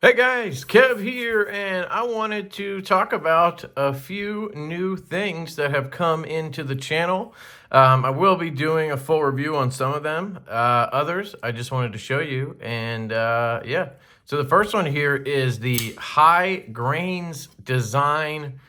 Hey guys, Kev here, and I wanted to talk about a few new things that have come into the channel. I will be doing a full review on some of them. Others, I just wanted to show you, and yeah. So the first one here is the High Grains Design,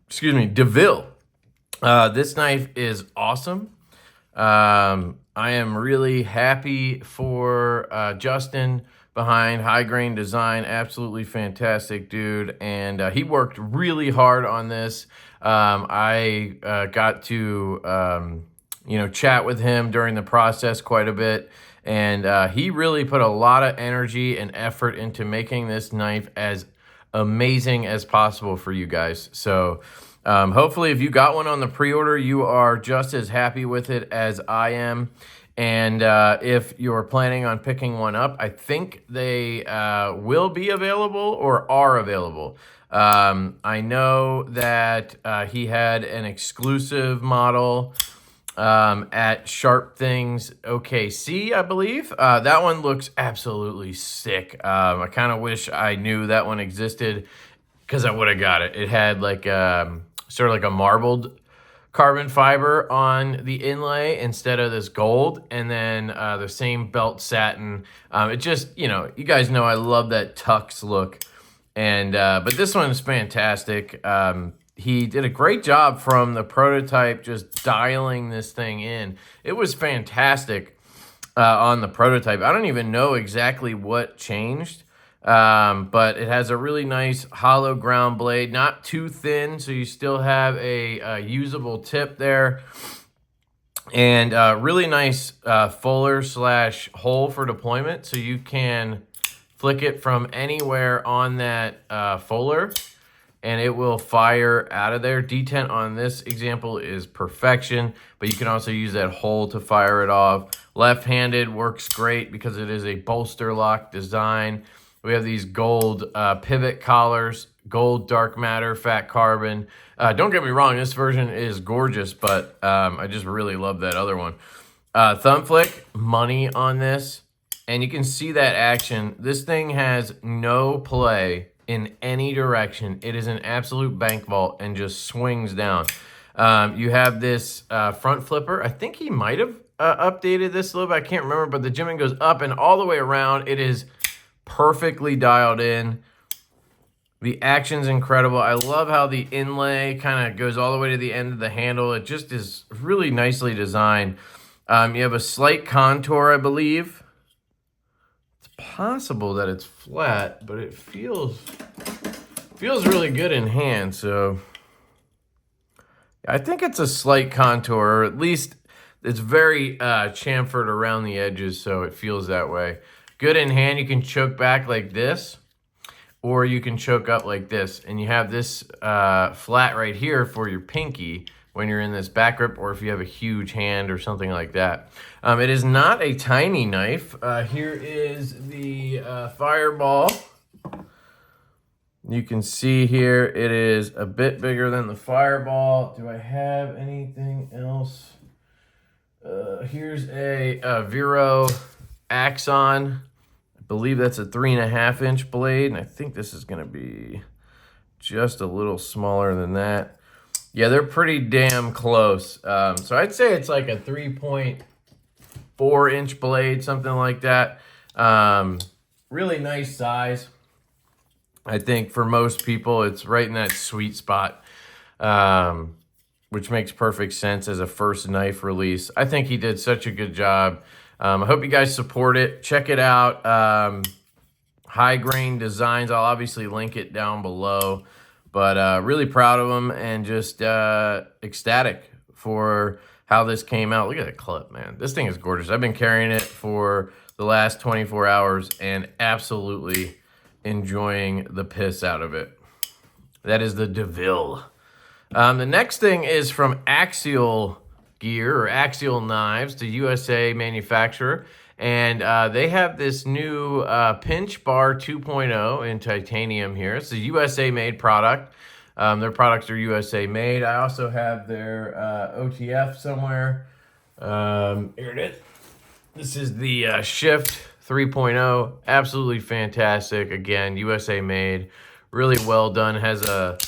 DeVille. This knife is awesome. I am really happy for Justin behind High Grain Design. Absolutely fantastic dude, and he worked really hard on this. I got to chat with him during the process quite a bit, and he really put a lot of energy and effort into making this knife as amazing as possible for you guys. So hopefully if you got one on the pre-order, you are just as happy with it as I am. And if you're planning on picking one up, I think they will be available or are available. I know that he had an exclusive model at Sharp Things OKC, I believe. That one looks absolutely sick. I kind of wish I knew that one existed because I would have got it. It had like sort of like a marbled carbon fiber on the inlay instead of this gold, and then the same belt satin. It just, you guys know I love that tux look, and but this one is fantastic. He did a great job from the prototype, just dialing this thing in. It was fantastic on the prototype. I don't even know exactly what changed. But it has a really nice hollow ground blade, not too thin, so you still have a usable tip there, and really nice fuller / hole for deployment, so you can flick it from anywhere on that fuller, and it will fire out of there. Detent on this example is perfection, but you can also use that hole to fire it off. Left-handed works great because it is a bolster lock design. We have these gold pivot collars, gold dark matter, fat carbon. Don't get me wrong, this version is gorgeous, but I just really love that other one. Thumb flick, money on this. And you can see that action. This thing has no play in any direction. It is an absolute bank vault and just swings down. You have this front flipper. I think he might have updated this a little bit. I can't remember, but the jimping goes up and all the way around. It is perfectly dialed in. The action's incredible. I love how the inlay kind of goes all the way to the end of the handle. It just is really nicely designed. You have a slight contour, I believe. It's possible that it's flat, but it feels really good in hand. So I think it's a slight contour, or at least it's very chamfered around the edges, so it feels that way. Good in hand. You can choke back like this, or you can choke up like this, and you have this flat right here for your pinky when you're in this back grip, or if you have a huge hand or something like that. It is not a tiny knife. Here is the fireball. You can see here it is a bit bigger than the fireball. Do I have anything else? Here's a Vero Axon. I believe that's a 3.5 inch blade, and I think this is going to be just a little smaller than that. Yeah, they're pretty damn close. So I'd say it's like a 3.4 inch blade, something like that. Really nice size. I think for most people, it's right in that sweet spot, which makes perfect sense as a first knife release. I think he did such a good job. I hope you guys support it. Check it out. High Grain Designs. I'll obviously link it down below. But really proud of them and just ecstatic for how this came out. Look at that clip, man. This thing is gorgeous. I've been carrying it for the last 24 hours and absolutely enjoying the piss out of it. That is the DeVille. The next thing is from Axial Gear or Axial Knives, the USA manufacturer, and they have this new pinch bar 2.0 in titanium here. It's a USA made product. Their products are USA made. I also have their OTF somewhere. Here it is. This is the Shift 3.0, absolutely fantastic. Again, USA made, really well done. Has a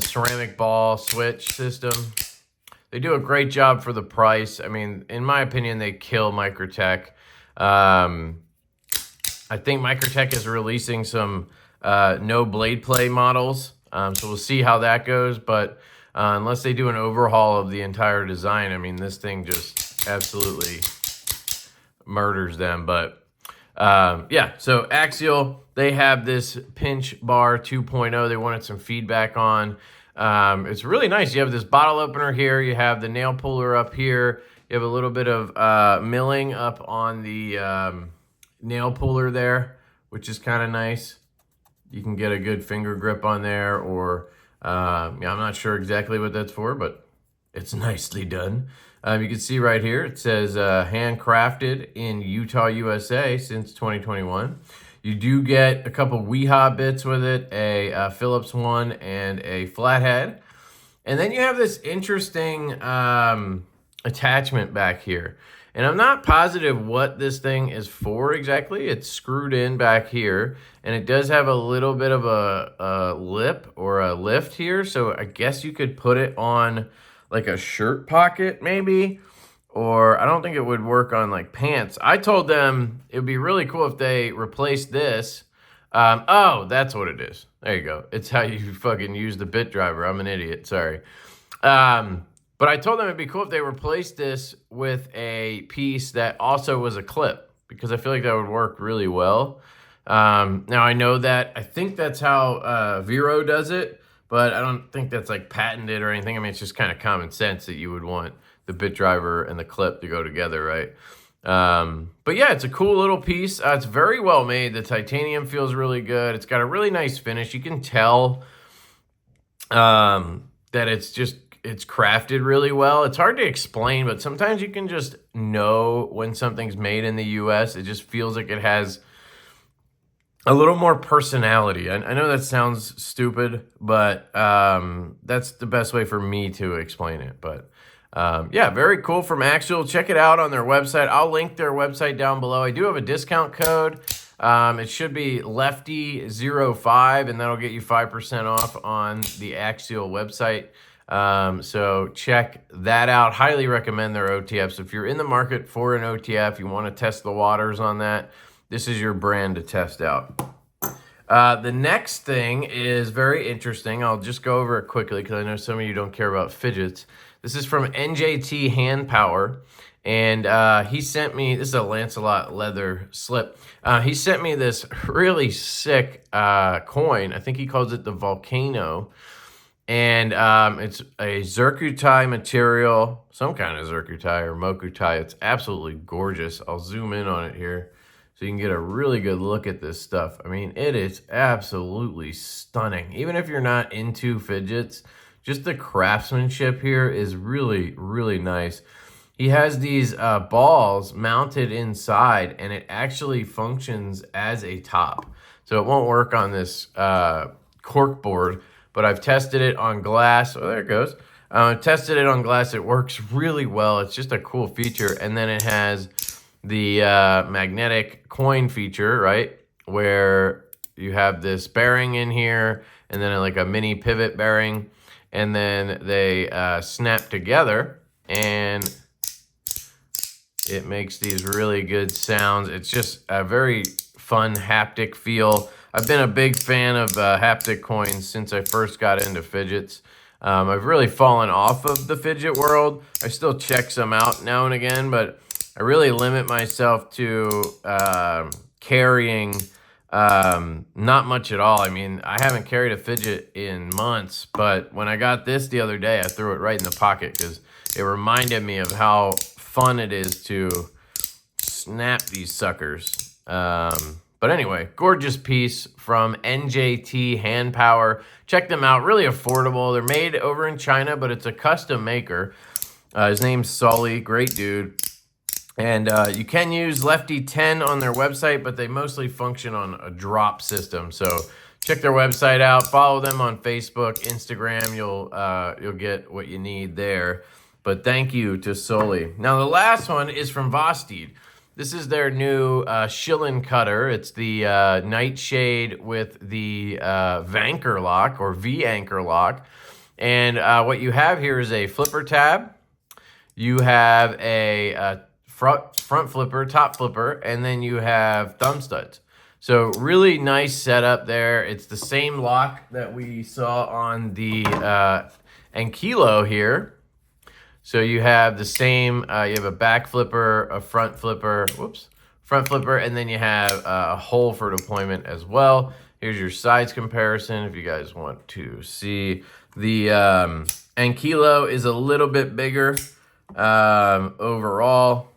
ceramic ball switch system. They do a great job for the price. I mean, in my opinion, they kill Microtech. I think Microtech is releasing some no blade play models, so we'll see how that goes. But unless they do an overhaul of the entire design, I mean, this thing just absolutely murders them. But yeah, so Axial, they have this pinch bar 2.0 they wanted some feedback on. It's really nice. You have this bottle opener here. You have the nail puller up here. You have a little bit of milling up on the nail puller there, which is kind of nice. You can get a good finger grip on there, or yeah, I'm not sure exactly what that's for, but it's nicely done. You can see right here, it says handcrafted in Utah, USA since 2021. You do get a couple Weehaw bits with it, a Phillips one and a flathead. And then you have this interesting attachment back here. And I'm not positive what this thing is for exactly. It's screwed in back here, and it does have a little bit of a lip or a lift here. So I guess you could put it on like a shirt pocket maybe, or I don't think it would work on like pants. I told them it would be really cool if they replaced this. Oh, that's what it is. There you go. It's how you fucking use the bit driver. I'm an idiot, sorry. But I told them it'd be cool if they replaced this with a piece that also was a clip, because I feel like that would work really well. Now I know that, I think that's how Vero does it, but I don't think that's like patented or anything. I mean, it's just kind of common sense that you would want the bit driver and the clip to go together, right? But yeah, it's a cool little piece. It's very well made. The titanium feels really good. It's got a really nice finish. You can tell that it's crafted really well. It's hard to explain, but sometimes you can just know when something's made in the US. It just feels like it has a little more personality. I know that sounds stupid, but that's the best way for me to explain it. But yeah, very cool from Axial. Check it out on their website. I'll link their website down below. I do have a discount code. It should be LeftyEDC, and that'll get you 5% off on the Axial website. So check that out. Highly recommend their OTF. So if you're in the market for an OTF, you want to test the waters on that, this is your brand to test out. The next thing is very interesting. I'll just go over it quickly because I know some of you don't care about fidgets. This is from NJT Hand Power. And he sent me, this is a Lancelot leather slip. He sent me this really sick coin. I think he calls it the Volcano. And it's a zircutai material, some kind of zircutai or mokutai. It's absolutely gorgeous. I'll zoom in on it here so you can get a really good look at this stuff. I mean, it is absolutely stunning. Even if you're not into fidgets, just the craftsmanship here is really, really nice. He has these balls mounted inside, and it actually functions as a top. So it won't work on this cork board, but I've tested it on glass. Oh, there it goes. Tested it on glass. It works really well. It's just a cool feature. And then it has the magnetic coin feature, right? Where you have this bearing in here, and then like a mini pivot bearing. And then they snap together, and it makes these really good sounds. It's just a very fun haptic feel. I've been a big fan of haptic coins since I first got into fidgets. I've really fallen off of the fidget world. I still check some out now and again, but I really limit myself to carrying not much at all. I mean, I haven't carried a fidget in months, but when I got this the other day, I threw it right in the pocket because it reminded me of how fun it is to snap these suckers. But anyway, gorgeous piece from NJT Hand Power. Check them out, really affordable. They're made over in China, but it's a custom maker. His name's Sully, great dude. And you can use Lefty 10 on their website, but they mostly function on a drop system. So check their website out, follow them on Facebook, Instagram. You'll get what you need there. But thank you to Sully. Now the last one is from Vosteed. This is their new shilling cutter. It's the Nightshade with the Vanker lock or V-anchor lock. And what you have here is a flipper tab. You have a front flipper, top flipper, and then you have thumb studs. So really nice setup there. It's the same lock that we saw on the Ankilo here. So you have the same, you have a back flipper, a front flipper, front flipper, and then you have a hole for deployment as well. Here's your size comparison if you guys want to see. The Ankilo is a little bit bigger overall.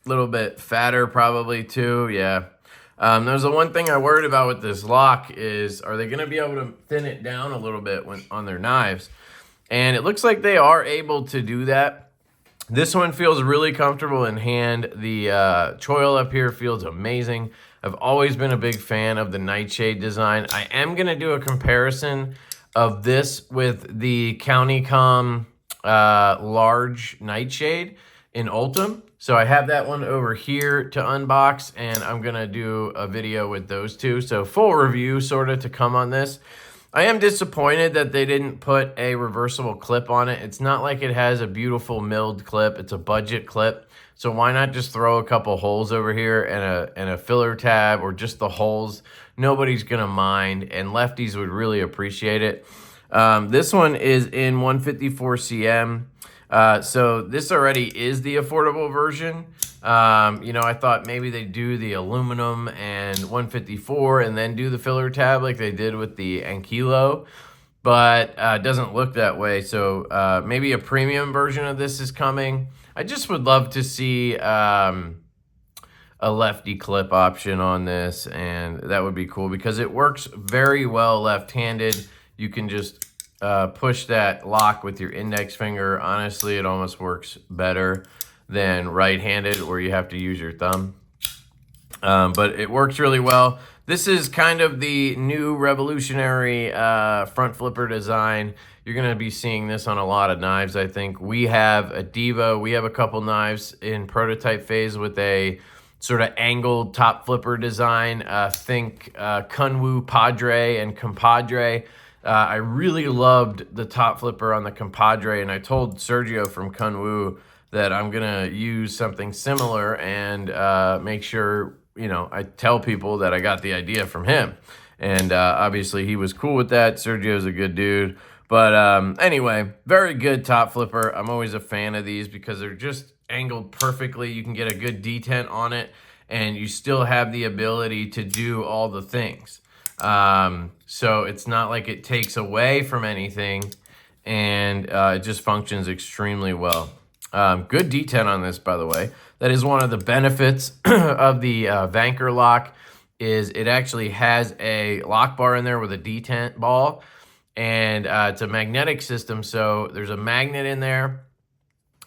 A little bit fatter probably too, yeah. There's the one thing I worried about with this lock is, are they gonna be able to thin it down a little bit on their knives? And it looks like they are able to do that. This one feels really comfortable in hand. The choil up here feels amazing. I've always been a big fan of the Nightshade design. I am gonna do a comparison of this with the Countycom large Nightshade in Ultim. So I have that one over here to unbox, and I'm gonna do a video with those two. So full review sort of to come on this. I am disappointed that they didn't put a reversible clip on it. It's not like it has a beautiful milled clip. It's a budget clip. So why not just throw a couple holes over here and a filler tab, or just the holes? Nobody's gonna mind, and lefties would really appreciate it. This one is in 154 cm. So this already is the affordable version. You know, I thought maybe they'd do the aluminum and 154 and then do the filler tab like they did with the Ankilo, but it doesn't look that way. So maybe a premium version of this is coming. I just would love to see a lefty clip option on this, and that would be cool because it works very well left-handed. You can just push that lock with your index finger. Honestly, it almost works better than right-handed where you have to use your thumb. But it works really well. This is kind of the new revolutionary front flipper design. You're going to be seeing this on a lot of knives, I think. We have a Divo. We have a couple knives in prototype phase with a sort of angled top flipper design. Think Kunwu Padre and Compadre. I really loved the top flipper on the Compadre, and I told Sergio from Kunwu that I'm gonna use something similar and make sure, you know, I tell people that I got the idea from him. And obviously he was cool with that. Sergio's a good dude. But anyway, very good top flipper. I'm always a fan of these because they're just angled perfectly. You can get a good detent on it, and you still have the ability to do all the things. So it's not like it takes away from anything, and it just functions extremely well. Good detent on this, by the way. That is one of the benefits of the Vanker lock, is it actually has a lock bar in there with a detent ball, and it's a magnetic system. So there's a magnet in there,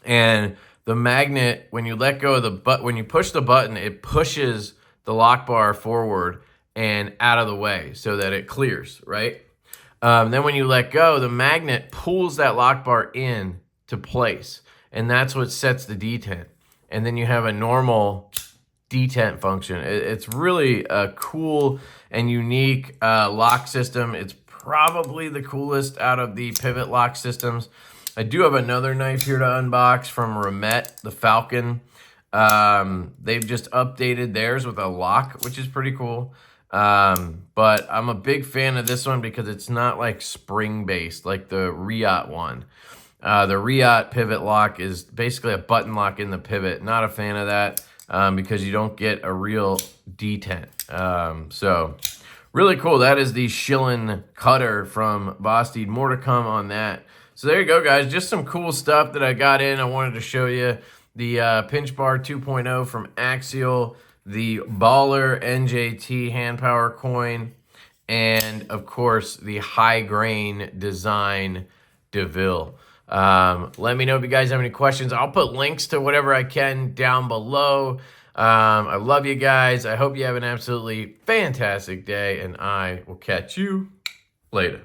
and the magnet, when you let go of the when you push the button, it pushes the lock bar forward and out of the way so that it clears, right? Then when you let go, the magnet pulls that lock bar in to place, and that's what sets the detent. And then you have a normal detent function. It's really a cool and unique lock system. It's probably the coolest out of the pivot lock systems. I do have another knife here to unbox from Ramet, the Falcon. They've just updated theirs with a lock, which is pretty cool. But I'm a big fan of this one because it's not like spring-based like the Riot one. The Riot pivot lock is basically a button lock in the pivot. Not a fan of that because you don't get a real detent. So really cool. That is the Schillen cutter from Bastide. More to come on that. So there you go, guys. Just some cool stuff that I got in. I wanted to show you the Pinch Bar 2.0 from Axial, the Baller NJT hand power coin, and of course the high grain design DeVille. Let me know if you guys have any questions. I'll put links to whatever I can down below. I love you guys. I hope you have an absolutely fantastic day, and I will catch you later.